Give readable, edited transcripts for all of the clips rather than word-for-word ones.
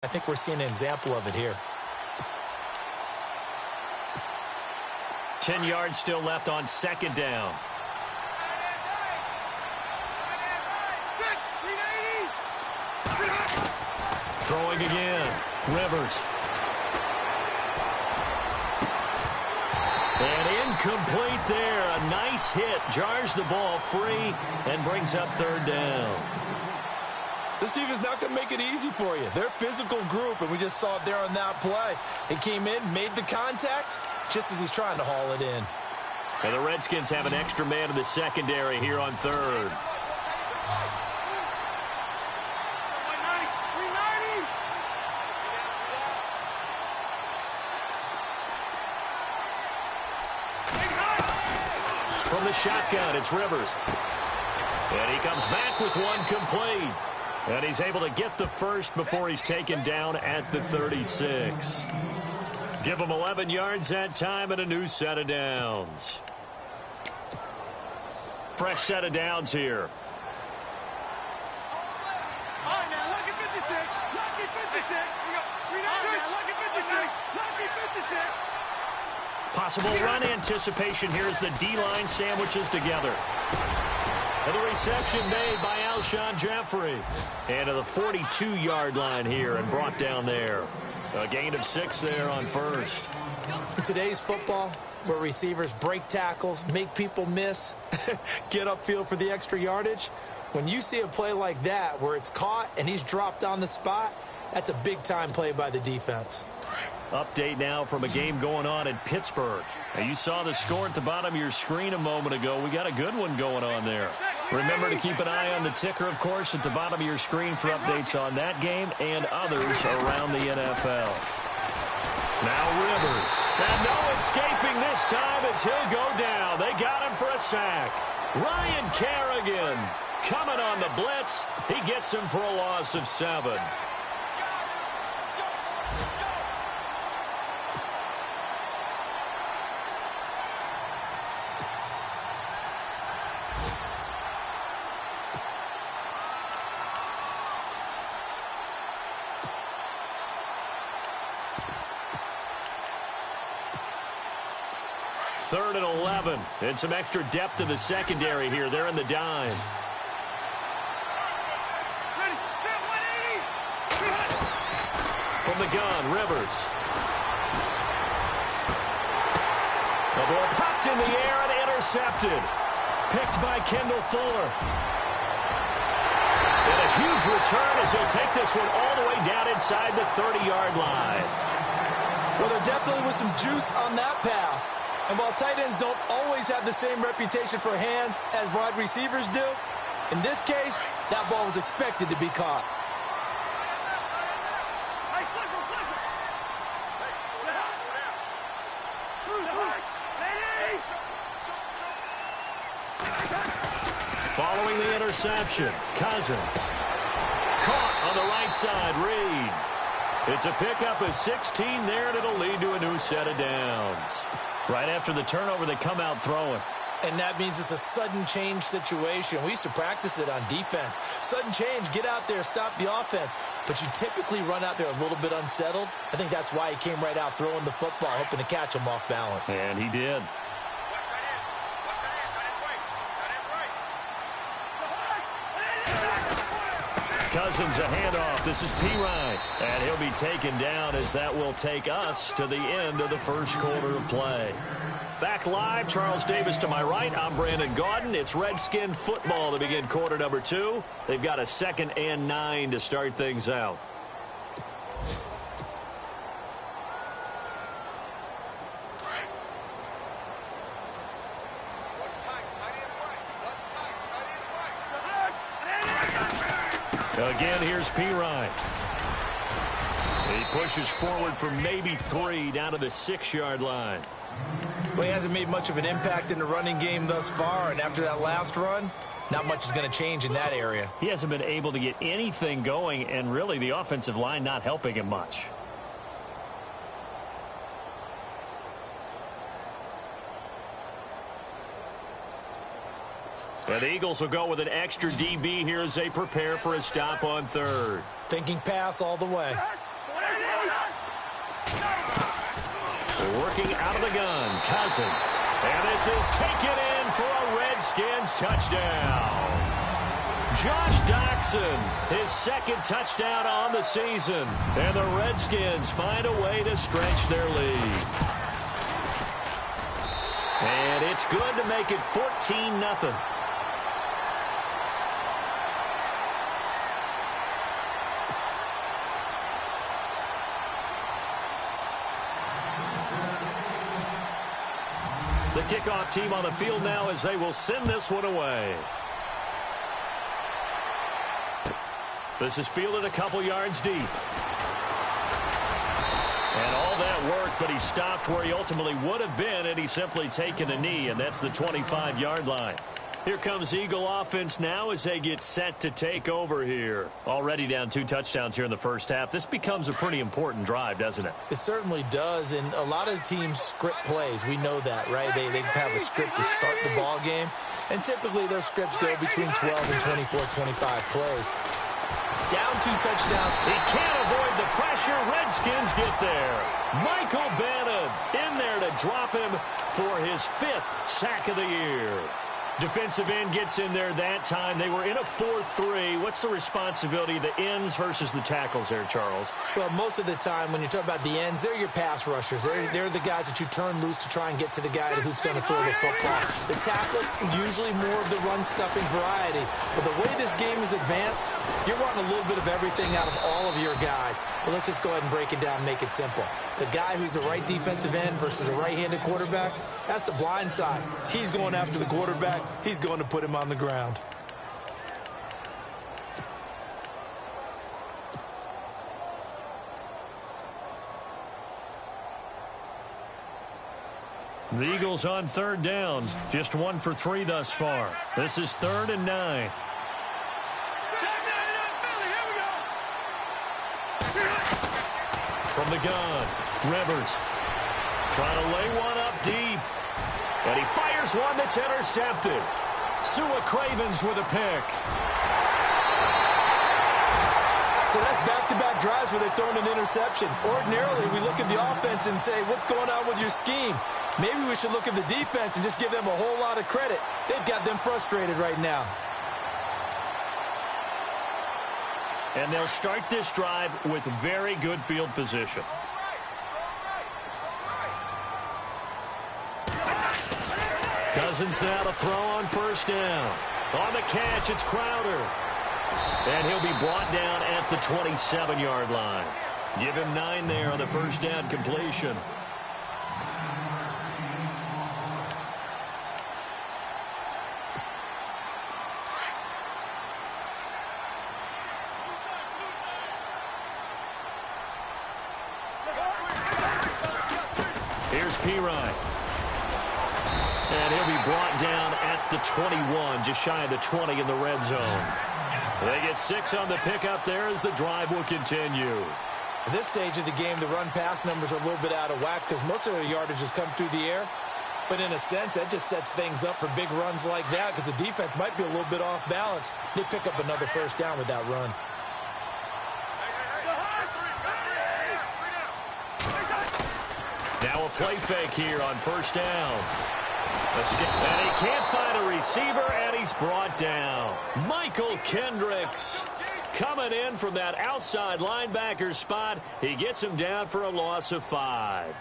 I think we're seeing an example of it here. 10 yards still left on second down. Throwing again. Rivers. And incomplete there. A nice hit. Jars the ball free and brings up third down. This team is not going to make it easy for you. They're a physical group, and we just saw it there on that play. He came in, made the contact, just as he's trying to haul it in. And the Redskins have an extra man in the secondary here on third. From the shotgun, it's Rivers. And he comes back with one complete. And he's able to get the first before he's taken down at the 36. Give him 11 yards that time and a new set of downs. Fresh set of downs here. All right, now, lucky 56. Lucky 56. All right, now, lucky 56. Lucky 56. Possible run anticipation here as the D-line sandwiches together. And the reception made by Alshon Jeffrey. And to the 42-yard line here and brought down there. A gain of 6 there on first. In today's football, where receivers break tackles, make people miss, get upfield for the extra yardage, when you see a play like that where it's caught and he's dropped on the spot, that's a big-time play by the defense. Update now from a game going on in Pittsburgh. Now, you saw the score at the bottom of your screen a moment ago. We got a good one going on there. Remember to keep an eye on the ticker, of course, at the bottom of your screen for updates on that game and others around the NFL. Now Rivers. And no escaping this time as he'll go down. They got him for a sack. Ryan Kerrigan coming on the blitz. He gets him for a loss of 7. Third and 11. And some extra depth to the secondary here. They're in the dime. From the gun, Rivers. The ball popped in the air and intercepted. Picked by Kendall Fuller. And a huge return as he'll take this one all the way down inside the 30-yard line. Well, there definitely was some juice on that pass. And while tight ends don't always have the same reputation for hands as wide receivers do, in this case, that ball was expected to be caught. Following the interception, Cousins. Caught on the right side, Reed. It's a pickup of 16 there, and it'll lead to a new set of downs. Right after the turnover, they come out throwing. And that means it's a sudden change situation. We used to practice it on defense. Sudden change, get out there, stop the offense. But you typically run out there a little bit unsettled. I think that's why he came right out throwing the football, hoping to catch him off balance. And he did. Cousins a handoff. This is Pirine. And he'll be taken down as that will take us to the end of the first quarter of play. Back live, Charles Davis to my right. I'm Brandon Gaudin. It's Redskin football to begin quarter number 2. They've got a 2nd and 9 to start things out. Again, here's Pirine. He pushes forward for maybe 3 down to the 6-yard line. Well, he hasn't made much of an impact in the running game thus far, and after that last run, not much is going to change in that area. He hasn't been able to get anything going, and really the offensive line not helping him much. And the Eagles will go with an extra DB here as they prepare for a stop on third. Thinking pass all the way. looking out of the gun. Cousins. And this is taken in for a Redskins touchdown. Josh Doctson, his second touchdown on the season. And the Redskins find a way to stretch their lead. And it's good to make it 14-0. The kickoff team on the field now as they will send this one away. This is fielded a couple yards deep. And all that work, but he stopped where he ultimately would have been, and he's simply taken a knee, and that's the 25-yard line. Here comes Eagle offense now as they get set to take over here. Already down 2 touchdowns here in the first half. This becomes a pretty important drive, doesn't it? It certainly does, and a lot of teams script plays. We know that, right? They have a script to start the ball game, and typically those scripts go between 12 and 24, 25 plays. Down 2 touchdowns. He can't avoid the pressure. Redskins get there. Michael Bannon in there to drop him for his 5th sack of the year. Defensive end gets in there that time. They were in a 4-3. What's the responsibility of the ends versus the tackles there, Charles? Well, most of the time when you talk about the ends, they're your pass rushers. They're the guys that you turn loose to try and get to the guy who's going to throw the football. The tackles, usually more of the run-stuffing variety. But the way this game is advanced, you're wanting a little bit of everything out of all of your guys. But let's just go ahead and break it down and make it simple. The guy who's the right defensive end versus a right-handed quarterback, that's the blind side. He's going after the quarterback. He's going to put him on the ground. The Eagles on 3rd down. Just 1 for 3 thus far. This is 3rd and 9. From the gun, Rivers trying to lay one up deep. And he fires one that's intercepted. Sua Cravens with a pick. So that's back-to-back drives where they've thrown an interception. Ordinarily, we look at the offense and say, what's going on with your scheme? Maybe we should look at the defense and just give them a whole lot of credit. They've got them frustrated right now. And they'll start this drive with very good field position. Cousins now to throw on 1st down. On the catch, it's Crowder. And he'll be brought down at the 27-yard line. Give him 9 there on the 1st down completion. Here's Pirine. And he'll be brought down at the 21, just shy of the 20 in the red zone. They get 6 on the pickup there as the drive will continue. At this stage of the game, the run-pass numbers are a little bit out of whack because most of their yardage has come through the air. But in a sense, that just sets things up for big runs like that because the defense might be a little bit off balance. They pick up another 1st down with that run. Now a play fake here on 1st down. And he can't find a receiver, and he's brought down. Michael Kendricks coming in from that outside linebacker spot. He gets him down for a loss of 5.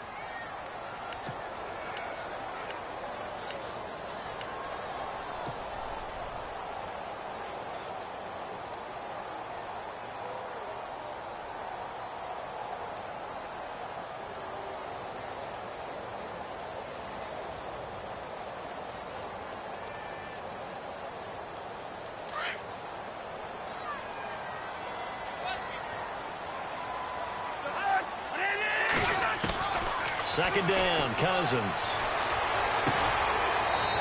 Second down, Cousins.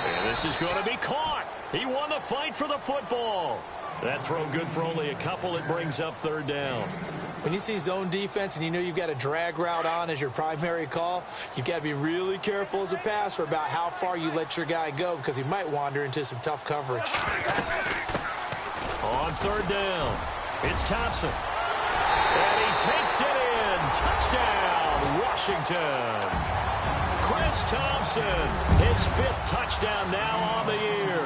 And this is going to be caught. He won the fight for the football. That throw good for only a couple. It brings up 3rd down. When you see zone defense and you know you've got a drag route on as your primary call, you've got to be really careful as a passer about how far you let your guy go because he might wander into some tough coverage. On 3rd down, it's Thompson. And he takes it in. Touchdown, Washington. Chris Thompson, his 5th touchdown now on the year.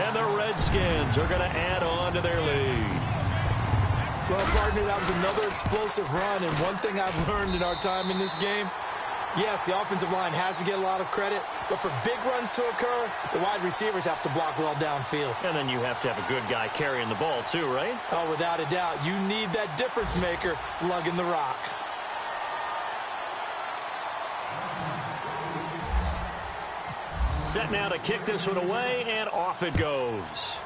And the Redskins are going to add on to their lead. Well, partner, that was another explosive run, and one thing I've learned in our time in this game, yes, the offensive line has to get a lot of credit, but for big runs to occur, the wide receivers have to block well downfield. And then you have to have a good guy carrying the ball too, right? Oh, without a doubt. You need that difference maker lugging the rock. Set now to kick this one away, and off it goes.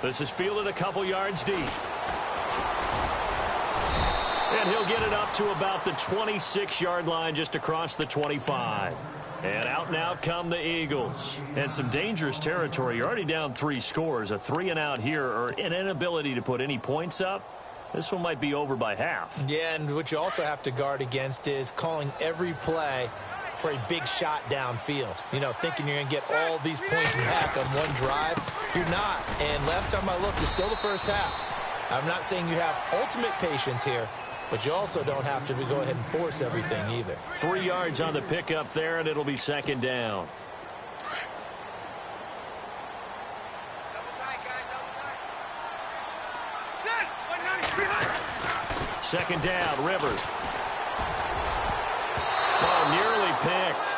This is fielded a couple yards deep. And he'll get it up to about the 26-yard line, just across the 25. And out come the Eagles. And some dangerous territory. You're already down 3 scores. A 3-and-out here, or an inability to put any points up. This one might be over by half. Yeah, and what you also have to guard against is calling every play for a big shot downfield. You know, thinking you're going to get all these points back on one drive. You're not. And last time I looked, it's still the first half. I'm not saying you have ultimate patience here, but you also don't have to go ahead and force everything either. 3 yards on the pickup there, and it'll be 2nd down. Second down, Rivers. Oh, nearly picked.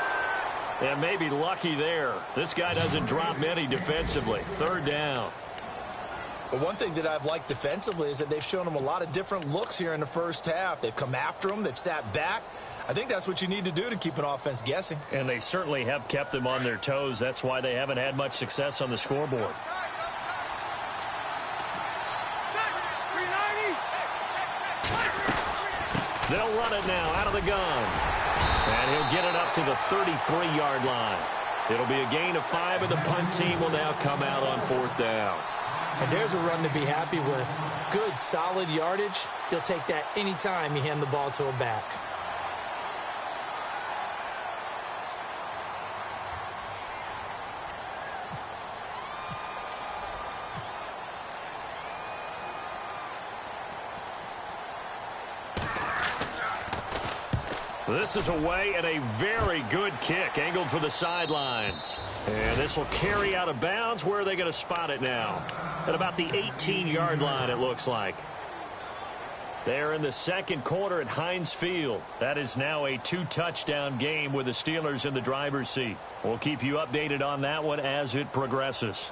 And maybe lucky there. This guy doesn't drop many defensively. 3rd down. But one thing that I've liked defensively is that they've shown them a lot of different looks here in the first half. They've come after them. They've sat back. I think that's what you need to do to keep an offense guessing. And they certainly have kept them on their toes. That's why they haven't had much success on the scoreboard. They'll run it now out of the gun. And he'll get it up to the 33-yard line. It'll be a gain of 5, and the punt team will now come out on 4th down. And there's a run to be happy with. Good, solid yardage. He'll take that anytime you hand the ball to a back. This is away, and a very good kick angled for the sidelines. And this will carry out of bounds. Where are they going to spot it now? At about the 18-yard line, it looks like. They're in the second quarter at Heinz Field. That is now a 2-touchdown game with the Steelers in the driver's seat. We'll keep you updated on that one as it progresses.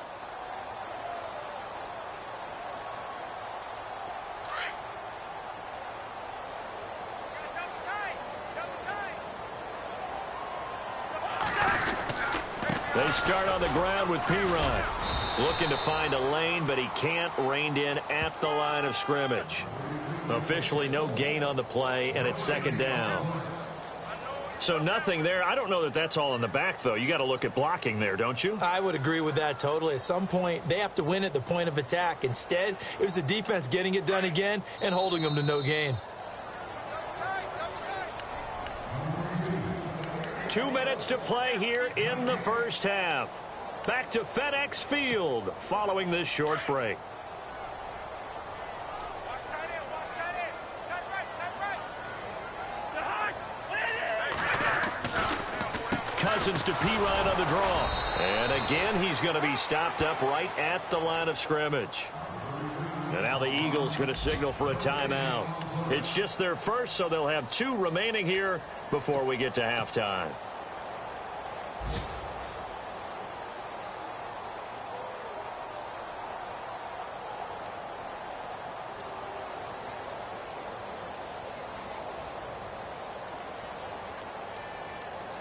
They start on the ground with Pirine. Looking to find a lane, but he can't. Reined in at the line of scrimmage. Officially no gain on the play, and it's 2nd down. So nothing there. I don't know that that's all in the back, though. You got to look at blocking there, don't you? I would agree with that totally. At some point, they have to win at the point of attack. Instead, it was the defense getting it done again and holding them to no gain. 2 minutes to play here in the first half. Back to FedEx Field following this short break. Cousins to Pirine on the draw. And again, he's going to be stopped up right at the line of scrimmage. And now the Eagles going to signal for a timeout. It's just their first, so they'll have 2 remaining here before we get to halftime.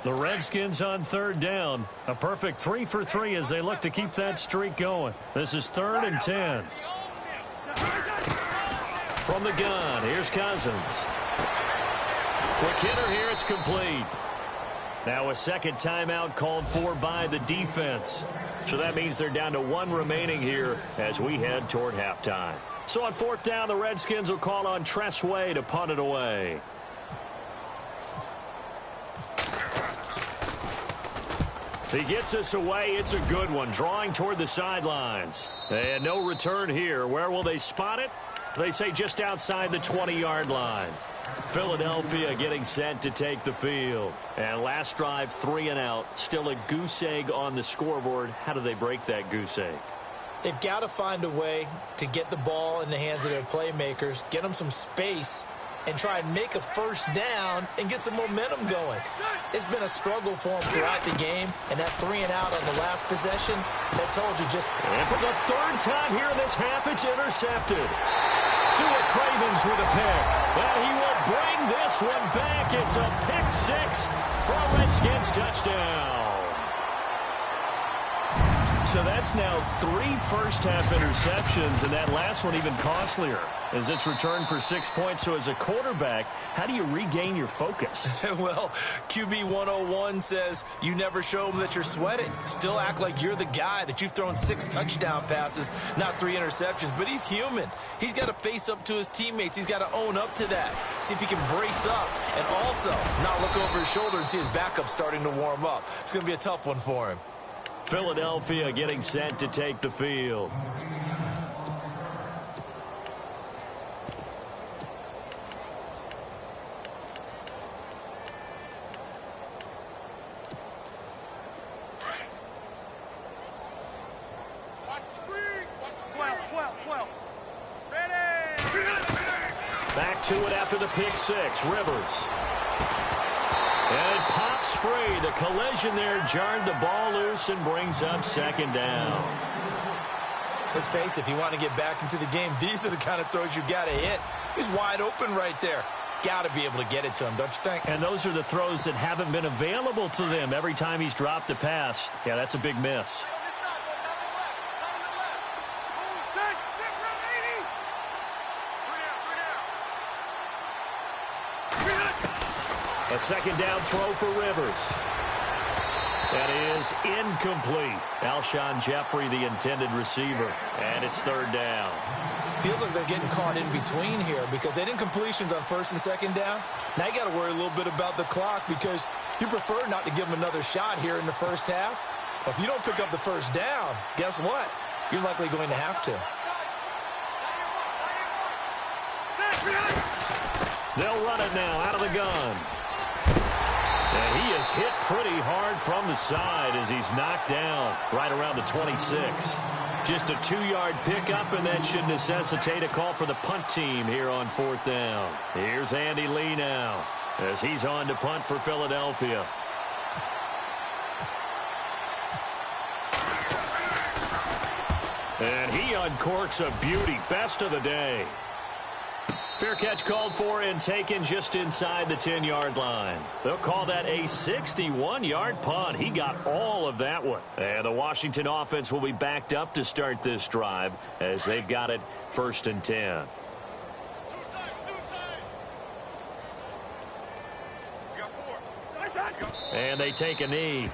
The Redskins on 3rd down. A perfect 3 for 3 as they look to keep that streak going. This is 3rd and 10. From the gun, here's Cousins. Quick hitter here, it's complete. Now a second timeout called for by the defense. So that means they're down to 1 remaining here as we head toward halftime. So on 4th down, the Redskins will call on Tress Way to punt it away. He gets us away. It's a good one. Drawing toward the sidelines. And no return here. Where will they spot it? They say just outside the 20-yard line. Philadelphia getting set to take the field. And last drive, 3 and out. Still a goose egg on the scoreboard. How do they break that goose egg? They've got to find a way to get the ball in the hands of their playmakers, get them some space, and try and make a first down and get some momentum going. It's been a struggle for them throughout the game, and that 3 and out on the last possession, that told you just... And for the third time here in this half, it's intercepted. Sua Cravens with a pick, and he will bring this one back. It's a pick 6 for a Redskins touchdown. So that's now 3 first-half interceptions, and that last one even costlier as it's returned for 6 points. So as a quarterback, how do you regain your focus? Well, QB 101 says you never show them that you're sweating. Still act like you're the guy, that you've thrown 6 touchdown passes, not 3 interceptions. But he's human. He's got to face up to his teammates. He's got to own up to that. See if he can brace up and also not look over his shoulder and see his backup starting to warm up. It's going to be a tough one for him. Philadelphia getting set to take the field. Back to it after the pick 6. Rivers. And it pops free. The collision there jarred the ball loose and brings up second down. Let's face it, if you want to get back into the game, these are the kind of throws you got to hit. He's wide open right there. Got to be able to get it to him, don't you think? And those are the throws that haven't been available to them every time he's dropped a pass. Yeah, that's a big miss. A second down throw for Rivers. That is incomplete. Alshon Jeffrey, the intended receiver. And it's third down. Feels like they're getting caught in between here because they didn't completions on first and second down. Now you got to worry a little bit about the clock because you prefer not to give them another shot here in the first half. But if you don't pick up the first down, guess what? You're likely going to have to. They'll run it now out of the gun. And he is hit pretty hard from the side as he's knocked down right around the 26. Just a 2-yard pickup, and that should necessitate a call for the punt team here on 4th down. Here's Andy Lee now as he's on to punt for Philadelphia. And he uncorks a beauty. Best of the day. Fair catch called for and taken just inside the 10-yard line. They'll call that a 61-yard punt. He got all of that one. And the Washington offense will be backed up to start this drive as they've got it 1st and 10. And they take a knee.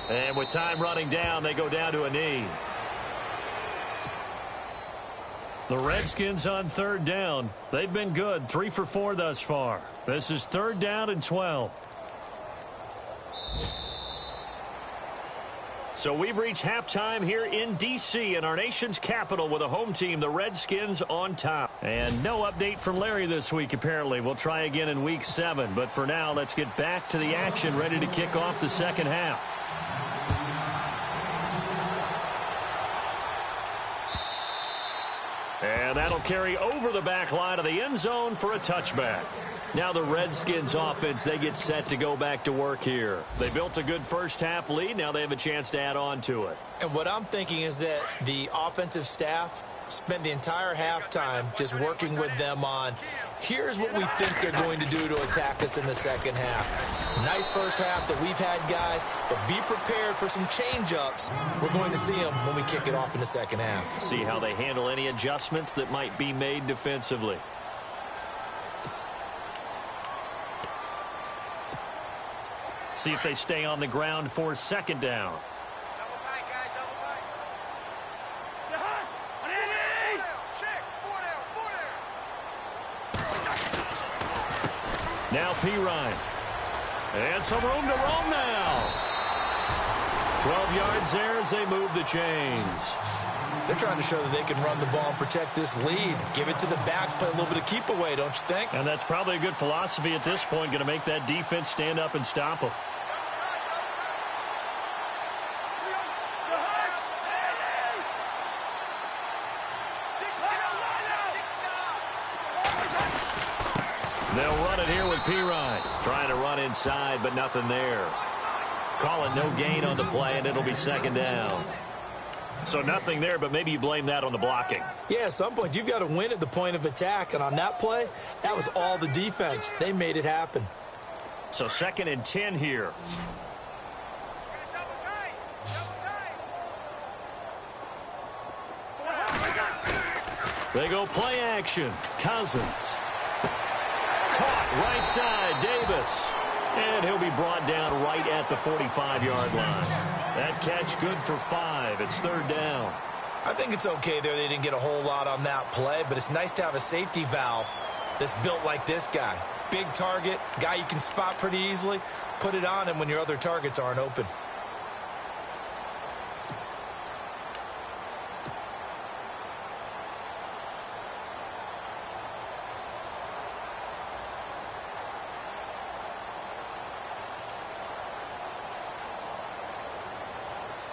And with time running down, they go down to a knee. The Redskins on 3rd down. They've been good, 3 for 4 thus far. This is 3rd down and 12. So we've reached halftime here in D.C. in our nation's capital with a home team, the Redskins, on top. And no update from Larry this week, apparently. We'll try again in Week 7. But for now, let's get back to the action, ready to kick off the second half. And that'll carry over the back line of the end zone for a touchback. Now the Redskins offense, they get set to go back to work here. They built a good first half lead. Now they have a chance to add on to it. And what I'm thinking is that the offensive staff spent the entire halftime just working with them on, here's what we think they're going to do to attack us in the second half. Nice first half that we've had, guys, but be prepared for some change-ups. We're going to see them when we kick it off in the second half. See how they handle any adjustments that might be made defensively. See if they stay on the ground for 2nd down. Double tight, guys, double tight. Check, 4 down, 4 down. Now Pirine. And some room to roam now. 12 yards there as they move the chains. They're trying to show that they can run the ball and protect this lead. Give it to the backs, play a little bit of keep away, don't you think? And that's probably a good philosophy at this point, going to make that defense stand up and stop them. They'll run it here with Pirine. Trying to run inside, but nothing there. Call it no gain on the play, and it'll be second down. So nothing there, but maybe you blame that on the blocking. Yeah, at some point, you've got to win at the point of attack. And on that play, that was all the defense. They made it happen. So 2nd and 10 here. They go play action. Cousins. Caught right side, Davis. And he'll be brought down right at the 45-yard line. That catch good for 5. It's 3rd down. I think it's okay there. They didn't get a whole lot on that play, but it's nice to have a safety valve that's built like this guy. Big target, guy you can spot pretty easily. Put it on him when your other targets aren't open.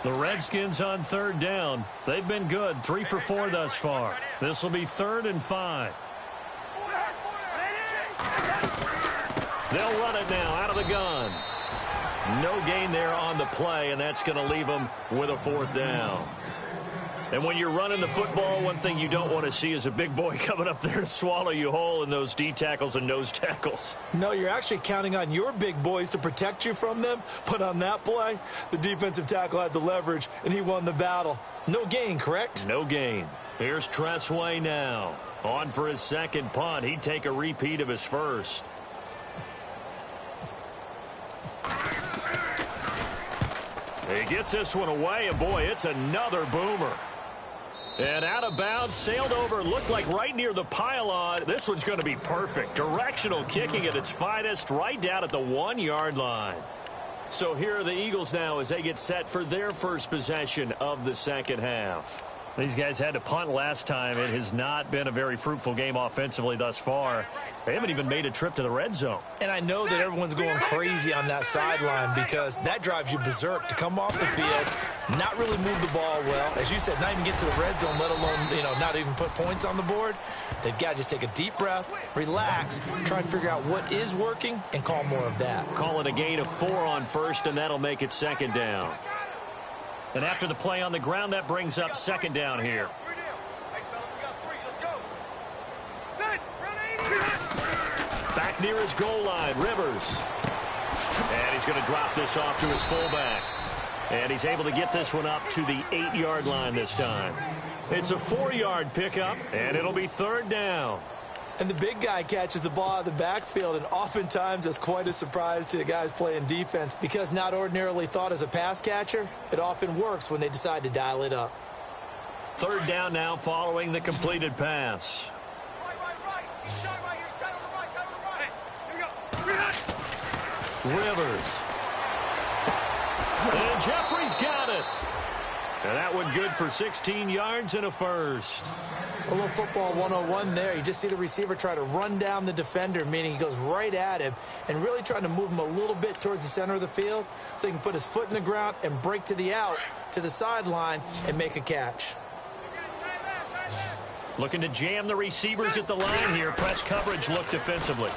The Redskins on 3rd down. They've been good, 3 for 4 thus far. This will be 3rd and 5. They'll run it now out of the gun. No gain there on the play, and that's going to leave them with a 4th down. And when you're running the football, one thing you don't want to see is a big boy coming up there to swallow you whole in those D tackles and nose tackles. No, you're actually counting on your big boys to protect you from them. But on that play, the defensive tackle had the leverage, and he won the battle. No gain, correct? No gain. Here's Tressway now. On for his 2nd punt. He'd take a repeat of his first. He gets this one away, and boy, it's another boomer. And out of bounds, sailed over, looked like right near the pylon. This one's going to be perfect. Directional kicking at its finest, right down at the 1-yard line. So here are the Eagles now as they get set for their first possession of the 2nd half. These guys had to punt last time. It has not been a very fruitful game offensively thus far. They haven't even made a trip to the red zone. And I know that everyone's going crazy on that sideline because that drives you berserk to come off the field, not really move the ball well. As you said, not even get to the red zone, let alone, not even put points on the board. They've got to just take a deep breath, relax, try and figure out what is working, and call more of that. Call it a gain of 4 on first, and that'll make it 2nd down. And after the play on the ground, that brings up 2nd down here. Back near his goal line, Rivers. And he's going to drop this off to his fullback. And he's able to get this one up to the 8-yard line this time. It's a 4-yard pickup, and it'll be 3rd down. And the big guy catches the ball out of the backfield, and oftentimes it's quite a surprise to the guys playing defense because not ordinarily thought as a pass catcher, it often works when they decide to dial it up. 3rd down now following the completed pass. Rivers. And Jeffrey's got it. And that one good for 16 yards and a first. A little football 101 there. You just see the receiver try to run down the defender, meaning he goes right at him and really trying to move him a little bit towards the center of the field so he can put his foot in the ground and break to the out, to the sideline, and make a catch. Looking to jam the receivers at the line here. Press coverage look defensively.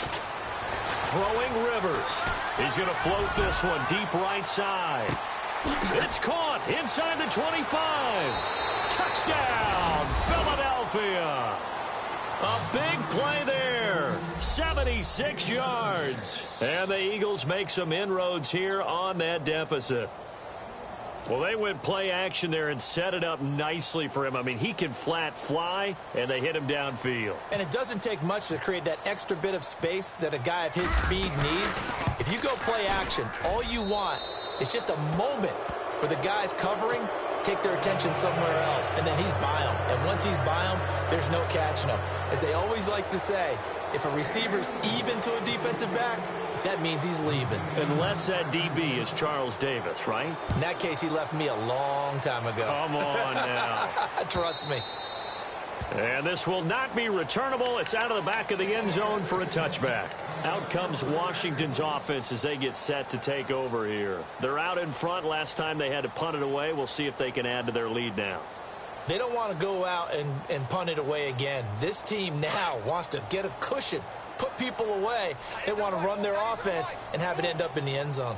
Throwing Rivers. He's going to float this one deep right side. It's caught inside the 25. Touchdown, Philadelphia. A big play there. 76 yards. And the Eagles make some inroads here on that deficit. Well, they went play action there and set it up nicely for him. I mean, he can flat fly, and they hit him downfield. And it doesn't take much to create that extra bit of space that a guy of his speed needs. If you go play action, all you want is just a moment where the guy's covering, take their attention somewhere else, and then he's by him. And once he's by him, there's no catching him. As they always like to say, If a receiver's even to a defensive back, that means he's leaving. Unless that DB is Charles Davis, right? In that case, he left me a long time ago. Come on now. Trust me. And this will not be returnable. It's out of the back of the end zone for a touchback. Out comes Washington's offense as they get set to take over here. They're out in front. Last time they had to punt it away. We'll see if they can add to their lead now. They don't want to go out and punt it away again. This team now wants to get a cushion, put people away. They want to run their offense and have it end up in the end zone.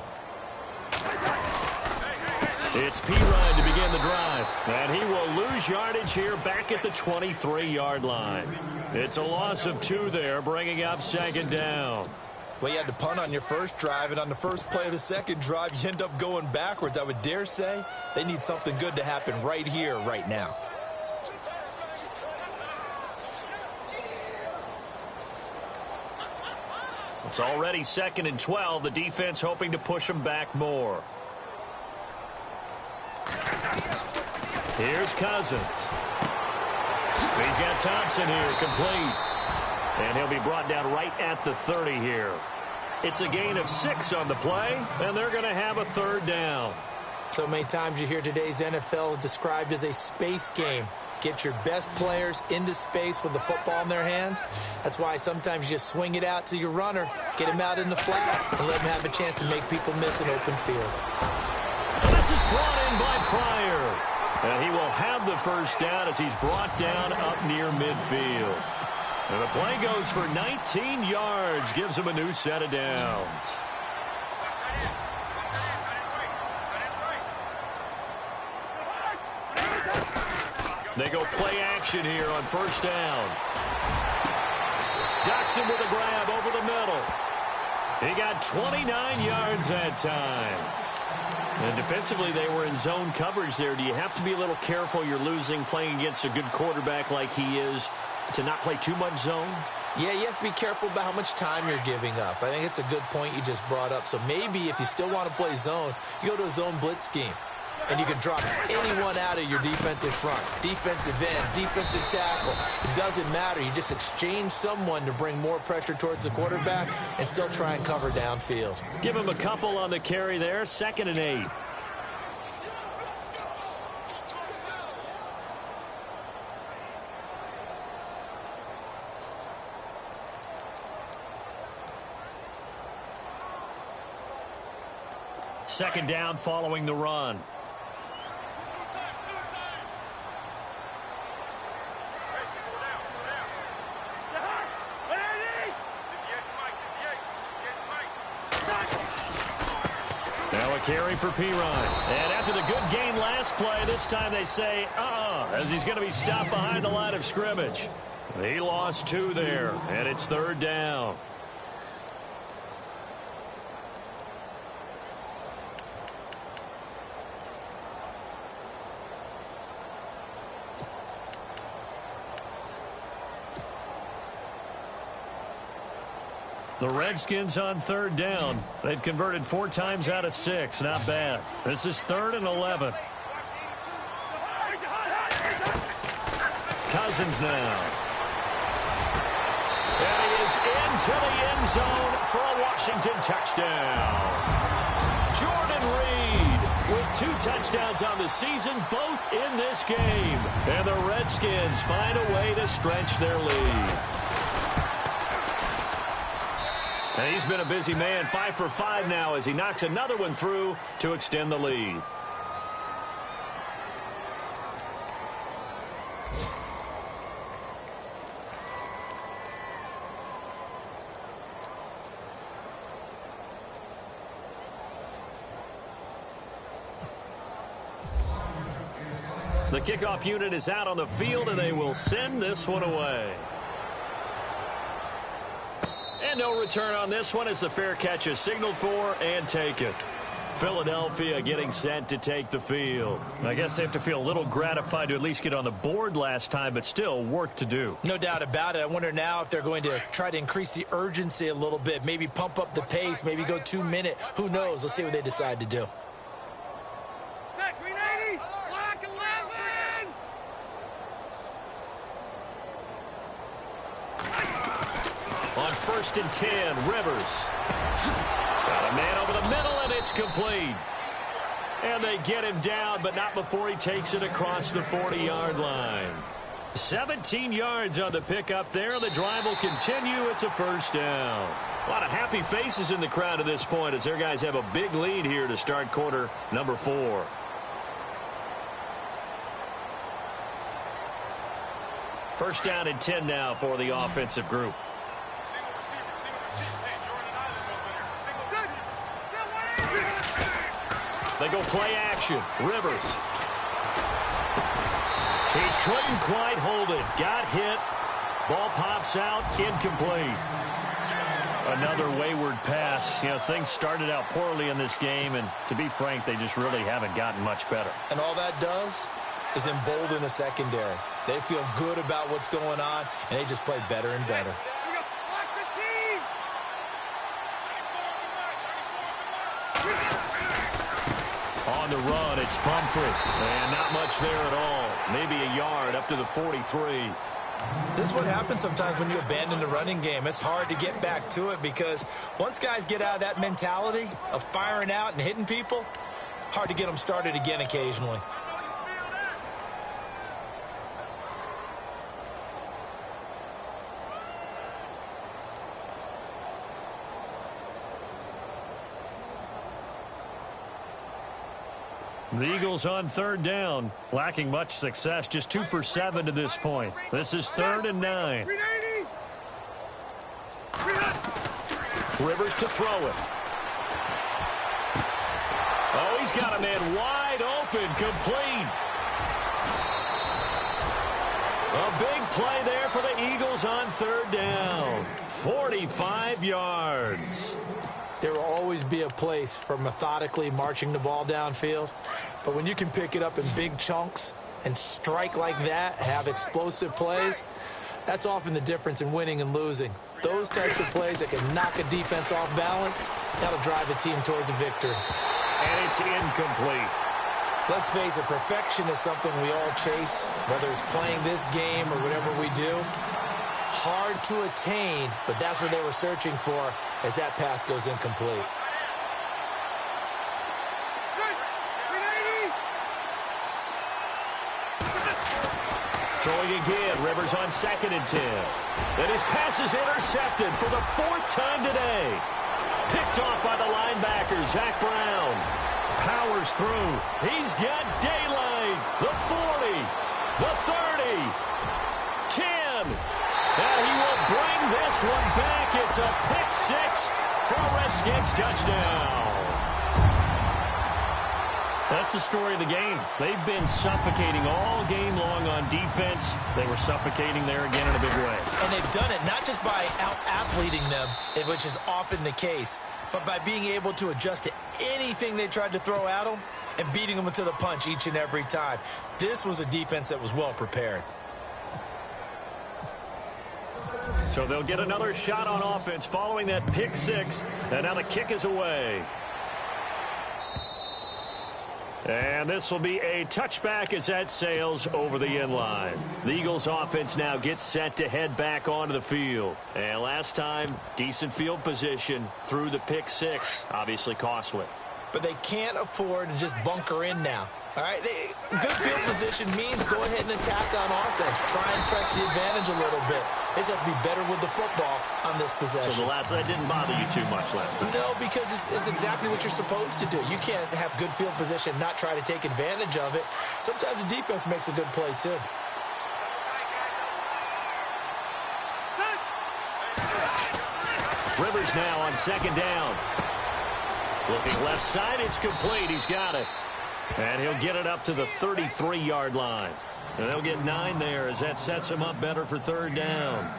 It's P-Ryan to begin the drive. And he will lose yardage here back at the 23-yard line. It's a loss of 2 there, bringing up second down. Well, you had to punt on your first drive, and on the first play of the second drive, you end up going backwards. I would dare say they need something good to happen right here, right now. It's already 2nd and 12. The defense hoping to push them back more. Here's Cousins. He's got Thompson here, complete. And he'll be brought down right at the 30 here. It's a gain of 6 on the play, and they're going to have a 3rd down. So many times you hear today's NFL described as a space game. Get your best players into space with the football in their hands. That's why sometimes you just swing it out to your runner, get him out in the flat, and let him have a chance to make people miss an open field. This is brought in by Pryor. And he will have the first down as he's brought down up near midfield. And the play goes for 19 yards, gives him a new set of downs. They go play action here on first down. Ducks him with a grab over the middle. He got 29 yards that time. And defensively, they were in zone coverage there. Do you have to be a little careful? You're losing playing against a good quarterback like he is to not play too much zone? Yeah, you have to be careful about how much time you're giving up. I think it's a good point you just brought up. So maybe if you still want to play zone, you go to a zone blitz scheme. And you can drop anyone out of your defensive front, defensive end, defensive tackle. It doesn't matter. You just exchange someone to bring more pressure towards the quarterback and still try and cover downfield. Give him a couple on the carry there, 2nd and 8. Second down following the run. Now a carry for P-Ryan. And after the good gain last play, this time they say, as he's going to be stopped behind the line of scrimmage. He lost 2 there, and it's 3rd down. The Redskins on 3rd down. They've converted 4 times out of 6. Not bad. This is 3rd and 11. Cousins now. And he is into the end zone for a Washington touchdown. Jordan Reed with 2 touchdowns on the season, both in this game. And the Redskins find a way to stretch their lead. And he's been a busy man, 5 for 5 now as he knocks another one through to extend the lead. The kickoff unit is out on the field, and they will send this one away. And no return on this one as the fair catch is signaled for and taken. Philadelphia getting set to take the field. I guess they have to feel a little gratified to at least get on the board last time, but still work to do. No doubt about it. I wonder now if they're going to try to increase the urgency a little bit, maybe pump up the pace, maybe go 2-minute. Who knows? Let's see what they decide to do. 1st and 10. Rivers. Got a man over the middle, and it's complete. And they get him down, but not before he takes it across the 40-yard line. 17 yards on the pickup there. The drive will continue. It's a first down. A lot of happy faces in the crowd at this point as their guys have a big lead here to start quarter number 4. First down and 10 now for the offensive group. They go play action. Rivers. He couldn't quite hold it. Got hit. Ball pops out. Incomplete. Another wayward pass. You know, things started out poorly in this game, and to be frank, they just really haven't gotten much better. And all that does is embolden the secondary. They feel good about what's going on, and they just play better and better. On the run, it's Pumphrey. And not much there at all. Maybe a yard up to the 43. This is what happens sometimes when you abandon the running game. It's hard to get back to it because once guys get out of that mentality of firing out and hitting people, hard to get them started again occasionally. The Eagles on third down, lacking much success, just 2 for 7 to this point. This is 3rd and 9. Rivers to throw it. Oh, he's got a man wide open, complete. A big play there for the Eagles on 3rd down. 45 yards. There will always be a place for methodically marching the ball downfield. But when you can pick it up in big chunks and strike like that, have explosive plays, that's often the difference in winning and losing. Those types of plays that can knock a defense off balance, that'll drive a team towards a victory. And it's incomplete. Let's face it, perfection is something we all chase, whether it's playing this game or whatever we do. Hard to attain, but that's what they were searching for as that pass goes incomplete. Throwing again, Rivers on 2nd and 10. And his pass is intercepted for the 4th time today. Picked off by the linebacker, Zach Brown. Powers through. He's got daylight. The 40. The 30. 10. And he will bring this one back. It's a pick 6 for a Redskins touchdown. That's the story of the game. They've been suffocating all game long on defense. They were suffocating there again in a big way. And they've done it not just by out-athleting them, which is often the case, but by being able to adjust to anything they tried to throw at them and beating them to the punch each and every time. This was a defense that was well prepared. So they'll get another shot on offense following that pick 6. And now the kick is away. And this will be a touchback as that sails over the end line. The Eagles offense now gets set to head back onto the field. And last time, decent field position through the pick 6. Obviously costly. But they can't afford to just bunker in now. All right, good field position means go ahead and attack on offense. Try and press the advantage a little bit. They just have to be better with the football on this possession. So that didn't bother you too much last time? No, because it's exactly what you're supposed to do. You can't have good field position, not try to take advantage of it. Sometimes the defense makes a good play, too. Rivers now on 2nd down. Looking left side, it's complete. He's got it. And he'll get it up to the 33-yard line. And they'll get 9 there as that sets him up better for 3rd down.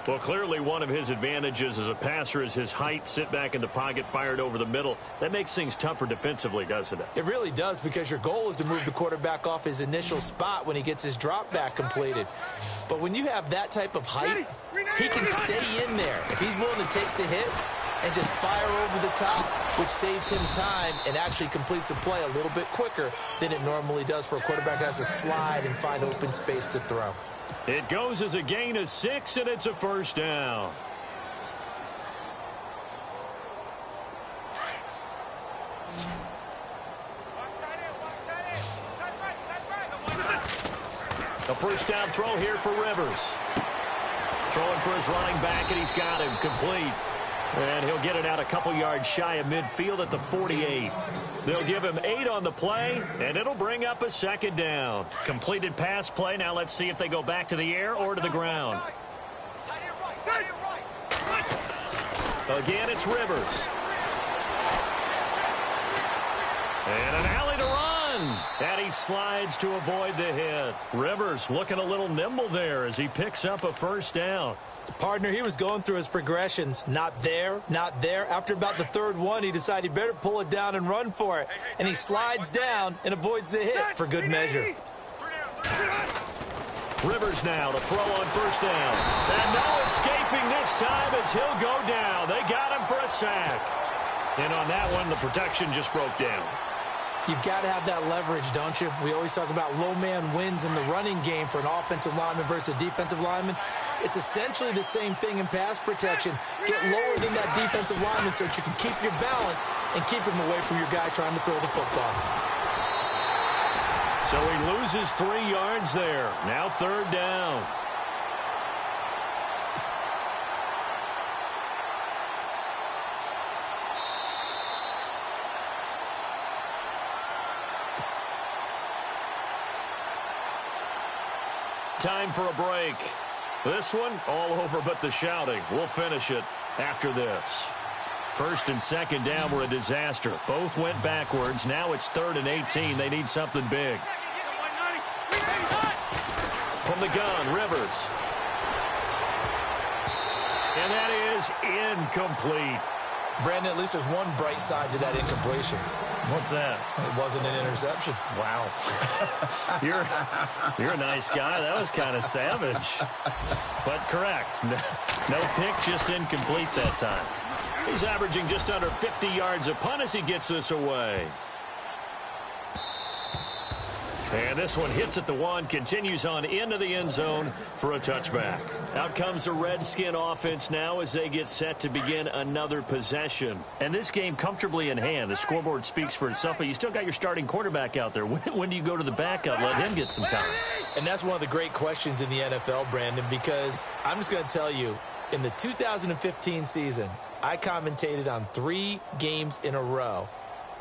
Well, clearly one of his advantages as a passer is his height, sit back in the pocket, fired over the middle. That makes things tougher defensively, doesn't it? It really does, because your goal is to move the quarterback off his initial spot when he gets his drop back completed. But when you have that type of height, he can stay in there. If he's willing to take the hits and just fire over the top, which saves him time and actually completes a play a little bit quicker than it normally does for a quarterback that has to slide and find open space to throw. It goes as a gain of 6, and it's a first down. A first down throw here for Rivers. Throwing for his running back, and he's got him complete. And he'll get it out a couple yards shy of midfield at the 48. They'll give him 8 on the play, and it'll bring up a second down. Completed pass play. Now let's see if they go back to the air or to the ground. Again, it's Rivers. And an alley to run. And he slides to avoid the hit. Rivers looking a little nimble there as he picks up a first down. Partner, he was going through his progressions. Not there, not there. After about the third one, he decided he better pull it down and run for it. And he slides down and avoids the hit for good measure. Rivers now to throw on first down. And no escaping this time as he'll go down. They got him for a sack. And on that one, the protection just broke down. You've got to have that leverage, don't you? We always talk about low man wins in the running game for an offensive lineman versus a defensive lineman. It's essentially the same thing in pass protection. Get lower than that defensive lineman so that you can keep your balance and keep him away from your guy trying to throw the football. So he loses 3 yards there. Now third down. Time for a break. This one, all over but the shouting. We'll finish it after this. First and second down were a disaster. Both went backwards. Now it's 3rd and 18. They need something big. From the gun, Rivers. And that is incomplete. Brandon, at least there's one bright side to that incompletion. What's that? It wasn't an interception. Wow. You're a nice guy. That was kind of savage. But correct. No pick, just incomplete that time. He's averaging just under 50 yards a punt as he gets this away. And this one hits at the 1, continues on into the end zone for a touchback. Out comes the Redskin offense now as they get set to begin another possession. And this game comfortably in hand. The scoreboard speaks for itself, but you still got your starting quarterback out there. When do you go to the backup? Let him get some time. And that's one of the great questions in the NFL, Brandon, because I'm just going to tell you, in the 2015 season, I commentated on 3 games in a row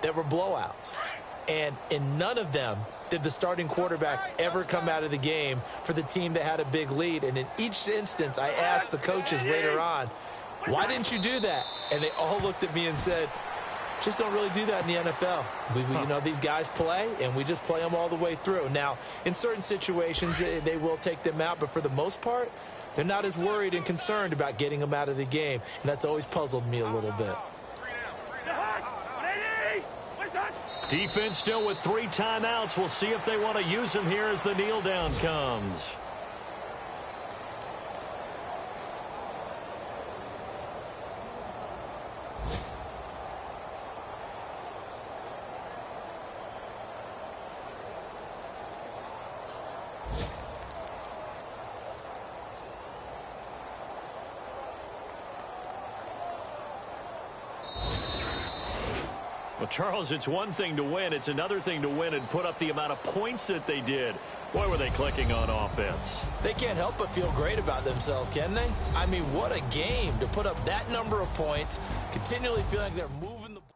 that were blowouts. And in none of them did the starting quarterback ever come out of the game for the team that had a big lead. And in each instance, I asked the coaches later on, why didn't you do that? And they all looked at me and said, just don't really do that in the NFL. You know, these guys play, and we just play them all the way through. Now, in certain situations, they will take them out, but for the most part, they're not as worried and concerned about getting them out of the game. And that's always puzzled me a little bit. Defense still with 3 timeouts. We'll see if they want to use them here as the kneel down comes. Well, Charles, it's one thing to win. It's another thing to win and put up the amount of points that they did. Boy, were they clicking on offense. They can't help but feel great about themselves, can they? I mean, what a game to put up that number of points, continually feeling like they're moving the ball.